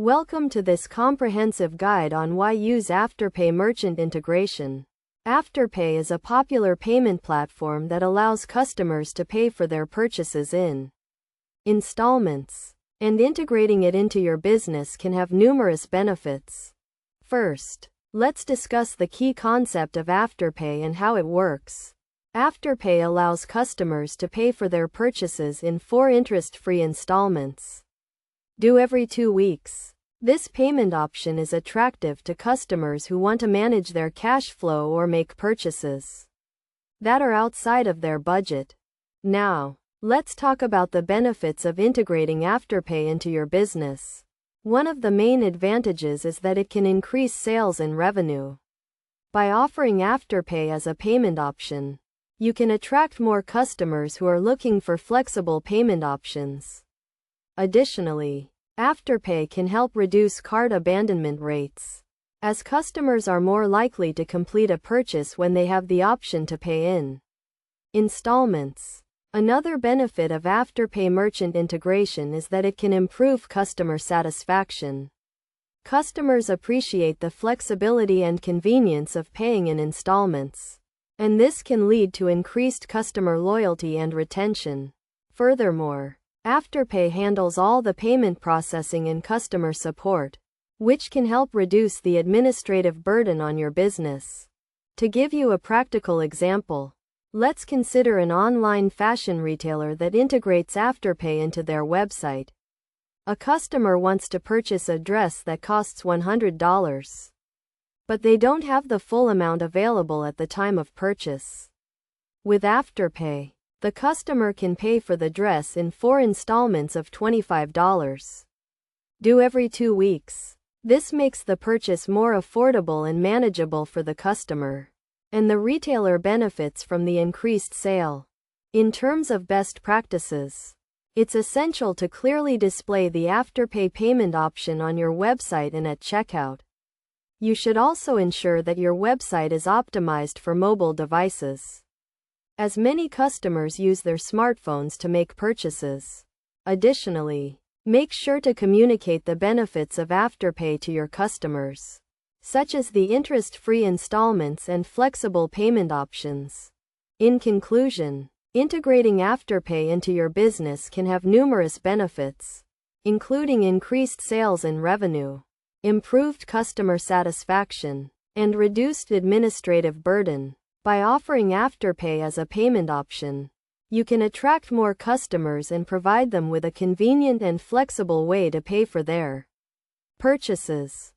Welcome to this comprehensive guide on why use Afterpay merchant integration. Afterpay is a popular payment platform that allows customers to pay for their purchases in installments, and integrating it into your business can have numerous benefits. First, let's discuss the key concept of Afterpay and how it works. Afterpay allows customers to pay for their purchases in 4 interest-free installments, due every 2 weeks. This payment option is attractive to customers who want to manage their cash flow or make purchases that are outside of their budget. Now, let's talk about the benefits of integrating Afterpay into your business. One of the main advantages is that it can increase sales and revenue. By offering Afterpay as a payment option, you can attract more customers who are looking for flexible payment options. Additionally, Afterpay can help reduce cart abandonment rates, as customers are more likely to complete a purchase when they have the option to pay in installments. Another benefit of Afterpay merchant integration is that it can improve customer satisfaction. Customers appreciate the flexibility and convenience of paying in installments, and this can lead to increased customer loyalty and retention. Furthermore, Afterpay handles all the payment processing and customer support, which can help reduce the administrative burden on your business. To give you a practical example, let's consider an online fashion retailer that integrates Afterpay into their website. A customer wants to purchase a dress that costs $100, but they don't have the full amount available at the time of purchase. With Afterpay, the customer can pay for the dress in 4 installments of $25, due every 2 weeks. This makes the purchase more affordable and manageable for the customer, and the retailer benefits from the increased sale. In terms of best practices, it's essential to clearly display the Afterpay payment option on your website and at checkout. You should also ensure that your website is optimized for mobile devices, as many customers use their smartphones to make purchases. Additionally, make sure to communicate the benefits of Afterpay to your customers, such as the interest-free installments and flexible payment options. In conclusion, integrating Afterpay into your business can have numerous benefits, including increased sales and revenue, improved customer satisfaction, and reduced administrative burden. By offering Afterpay as a payment option, you can attract more customers and provide them with a convenient and flexible way to pay for their purchases.